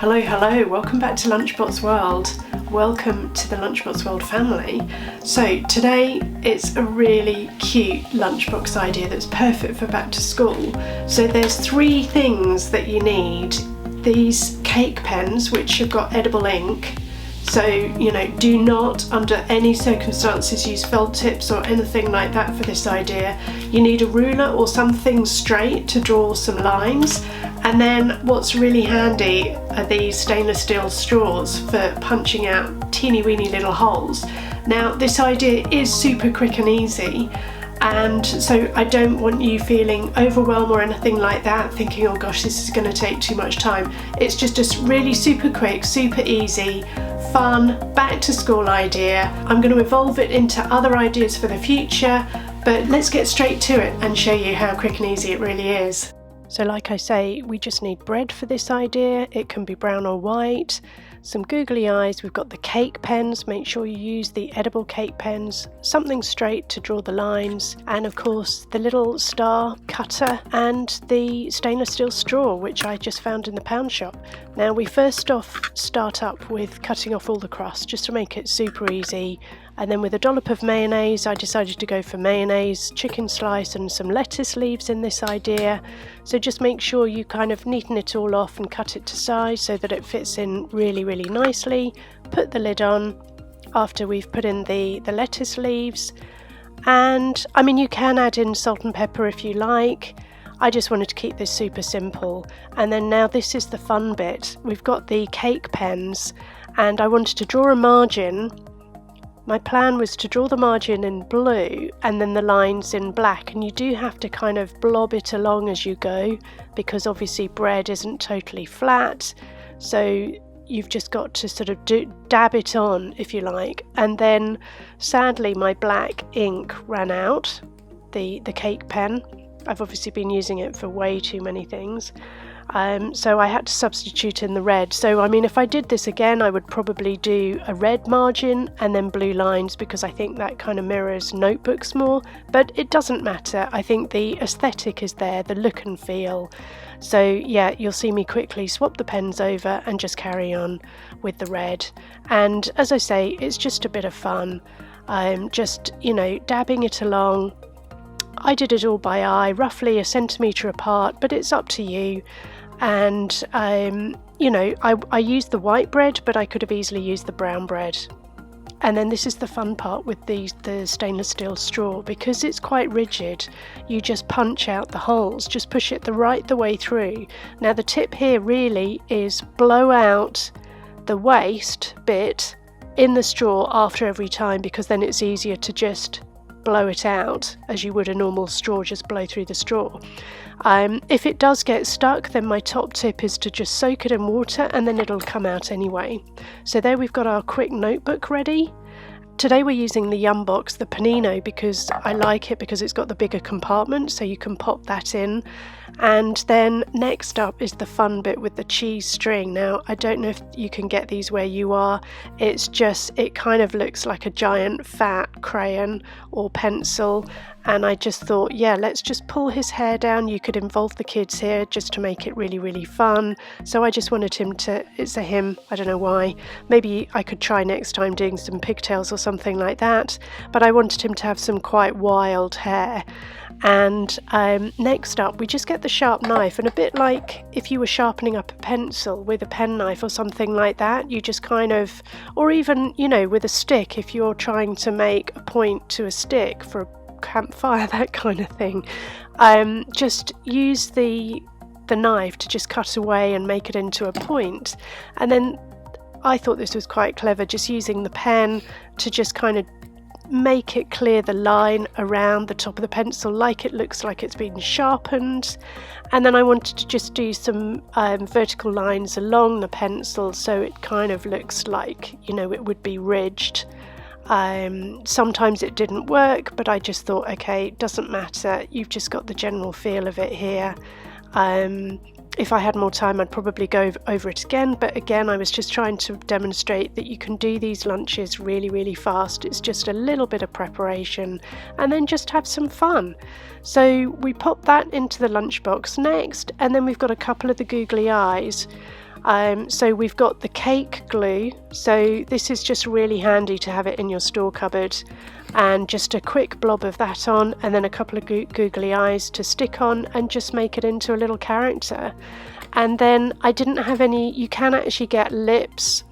Hello, welcome back to Lunchbox World. Welcome to the Lunchbox World family. So today it's a really cute lunchbox idea that's perfect for back to school. So there's 3 things that you need. These cake pens which have got edible ink. So, do not under any circumstances use felt tips or anything like that for this idea. You need a ruler or something straight to draw some lines. And then what's really handy are these stainless steel straws for punching out teeny weeny little holes. Now this idea is super quick and easy, and so I don't want you feeling overwhelmed or anything like that, thinking, oh gosh, this is going to take too much time. It's just a really super quick, super easy, fun, back to school idea. I'm going to evolve it into other ideas for the future, but let's get straight to it and show you how quick and easy it really is. So like I say, we just need bread for this idea. It can be brown or white, some googly eyes, we've got the cake pens, make sure you use the edible cake pens, something straight to draw the lines, and of course the little star cutter and the stainless steel straw, which I just found in the pound shop. Now we first off start up with cutting off all the crust just to make it super easy. And then with a dollop of mayonnaise, I decided to go for mayonnaise, chicken slice and some lettuce leaves in this idea. So just make sure you kind of neaten it all off and cut it to size so that it fits in really nicely. Put the lid on after we've put in the lettuce leaves. And I mean, you can add in salt and pepper if you like. I just wanted to keep this super simple. And then now this is the fun bit. We've got the cake pens and I wanted to draw a margin. My plan was to draw the margin in blue and then the lines in black, and you do have to kind of blob it along as you go because obviously bread isn't totally flat, so you've just got to sort of dab it on if you like. And then sadly my black ink ran out, the cake pen. I've obviously been using it for way too many things. So I had to substitute in the red. So I mean, if I did this again, I would probably do a red margin and then blue lines because I think that kind of mirrors notebooks more, but it doesn't matter. I think the aesthetic is there, the look and feel. So yeah, you'll see me quickly swap the pens over and just carry on with the red. And as I say, it's just a bit of fun. Just, dabbing it along. I did it all by eye, roughly a centimetre apart, but it's up to you. And I used the white bread, but I could have easily used the brown bread. And then this is the fun part with the stainless steel straw, because it's quite rigid. You just punch out the holes, just push it the way through. Now the tip here really is blow out the waste bit in the straw after every time, because then it's easier to just blow it out as you would a normal straw, just blow through the straw. If it does get stuck, then my top tip is to just soak it in water and then it'll come out anyway. So there we've got our quick notebook ready. Today we're using the Yum Box, the Panino, because I like it because it's got the bigger compartment, so you can pop that in. And then next up is the fun bit with the cheese string. Now I don't know if you can get these where you are. It kind of looks like a giant fat crayon or pencil, and I just thought, yeah, let's just pull his hair down. You could involve the kids here just to make it really fun. So I just wanted it's a him, I don't know why. Maybe I could try next time doing some pigtails or something like that, but I wanted him to have some quite wild hair. And next up we just get the sharp knife, and a bit like if you were sharpening up a pencil with a pen knife or something like that, you just kind of, or even with a stick, if you're trying to make a point to a stick for a campfire, that kind of thing, just use the knife to just cut away and make it into a point. And then I thought this was quite clever, just using the pen to just kind of make it clear the line around the top of the pencil, like it looks like it's been sharpened. And then I wanted to just do some vertical lines along the pencil, so it kind of looks like it would be ridged. Sometimes it didn't work, but I just thought, okay, it doesn't matter, you've just got the general feel of it here. If I had more time, I'd probably go over it again, but again, I was just trying to demonstrate that you can do these lunches really fast. It's just a little bit of preparation and then just have some fun. So we pop that into the lunchbox next, and then we've got a couple of the googly eyes. So we've got the cake glue, so this is just really handy to have it in your store cupboard, and just a quick blob of that on, and then a couple of googly eyes to stick on and just make it into a little character. And then I didn't have any, you can actually get lips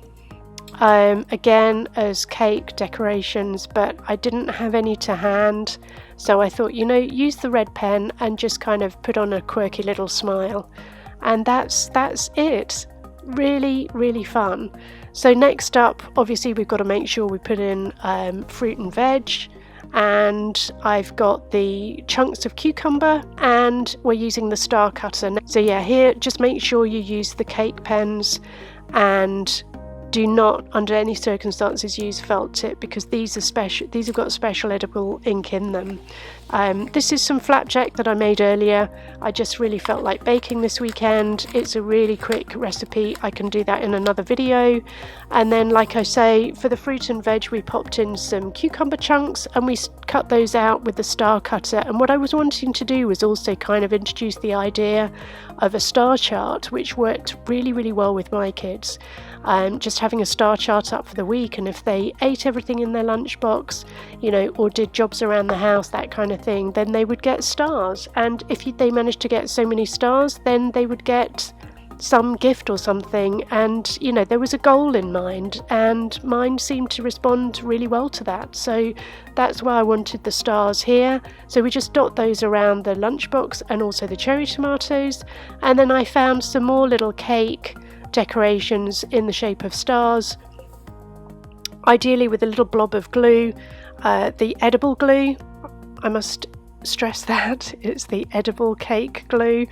again as cake decorations, but I didn't have any to hand, so I thought, you know, use the red pen and just kind of put on a quirky little smile, and that's it. Really, really fun. So next up, obviously we've got to make sure we put in fruit and veg, and I've got the chunks of cucumber, and we're using the star cutter. So yeah, here just make sure you use the cake pens, and do not under any circumstances use felt tip, because these are special, these have got special edible ink in them. This is some flapjack that I made earlier. I just really felt like baking this weekend. It's a really quick recipe. I can do that in another video. And then, like I say, for the fruit and veg, we popped in some cucumber chunks and we cut those out with the star cutter. And what I was wanting to do was also kind of introduce the idea of a star chart, which worked really, really well with my kids. Just having a star chart up for the week, and if they ate everything in their lunchbox, you know, or did jobs around the house, that kind of thing, then they would get stars. And if they managed to get so many stars, then they would get some gift or something. And you know, there was a goal in mind, and mine seemed to respond really well to that. So that's why I wanted the stars here. So we just dot those around the lunchbox and also the cherry tomatoes. And then I found some more little cake decorations in the shape of stars, ideally with a little blob of glue, the edible glue. I must stress that it's the edible cake glue,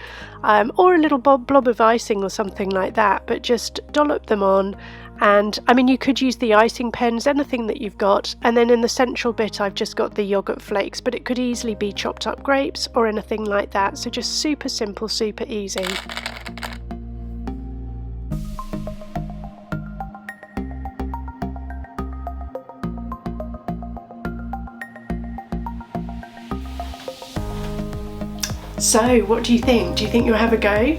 or a little blob of icing or something like that, but just dollop them on. And I mean, you could use the icing pens, anything that you've got. And then in the central bit I've just got the yogurt flakes, but it could easily be chopped up grapes or anything like that. So just super simple, super easy. So what do you think? Do you think you'll have a go?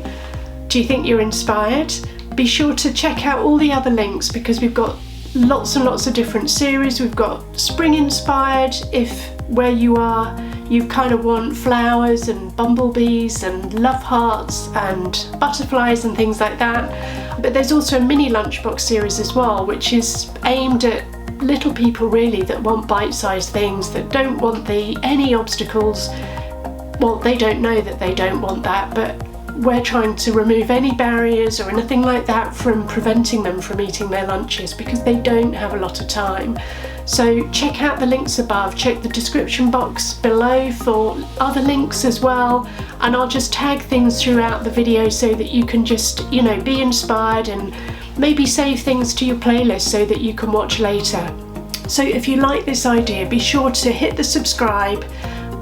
Do you think you're inspired? Be sure to check out all the other links, because we've got lots and lots of different series. We've got spring inspired, if where you are you kind of want flowers and bumblebees and love hearts and butterflies and things like that. But there's also a mini lunchbox series as well, which is aimed at little people really that want bite-sized things, that don't want any obstacles. Well, they don't know that they don't want that, but we're trying to remove any barriers or anything like that from preventing them from eating their lunches, because they don't have a lot of time. So check out the links above, check the description box below for other links as well, and I'll just tag things throughout the video so that you can just, you know, be inspired and maybe save things to your playlist so that you can watch later. So if you like this idea, be sure to hit the subscribe.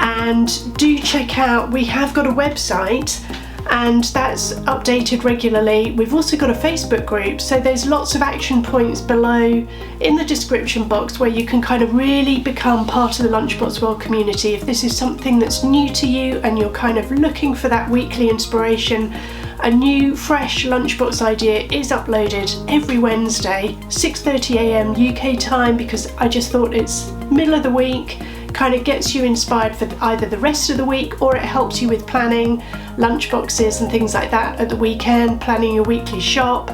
And do check out, we have got a website and that's updated regularly. We've also got a Facebook group, so there's lots of action points below in the description box where you can kind of really become part of the Lunchbox World community. If this is something that's new to you and you're kind of looking for that weekly inspiration, a new fresh lunchbox idea is uploaded every Wednesday, 6:30 AM UK time, because I just thought it's middle of the week, kind of gets you inspired for either the rest of the week, or it helps you with planning lunchboxes and things like that at the weekend, planning your weekly shop.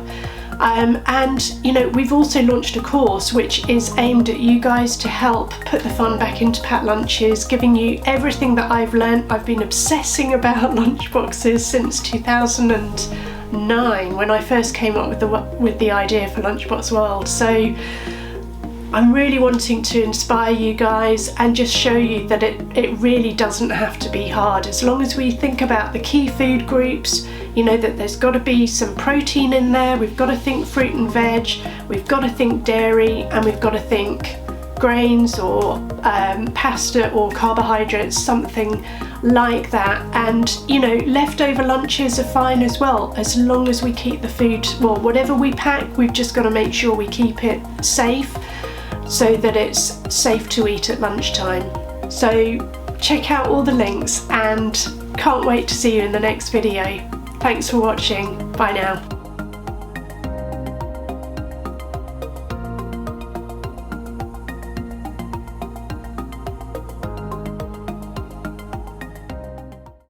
And you know, we've also launched a course which is aimed at you guys to help put the fun back into packed lunches, giving you everything that I've learned. I've been obsessing about lunchboxes since 2009 when I first came up with the idea for Lunchbox World. So I'm really wanting to inspire you guys and just show you that it really doesn't have to be hard. As long as we think about the key food groups, you know, that there's got to be some protein in there, we've got to think fruit and veg, we've got to think dairy, and we've got to think grains or pasta or carbohydrates, something like that. And you know, leftover lunches are fine as well, as long as we keep the food, well, whatever we pack, we've just got to make sure we keep it safe, so that it's safe to eat at lunchtime. So check out all the links and can't wait to see you in the next video. Thanks for watching. Bye now.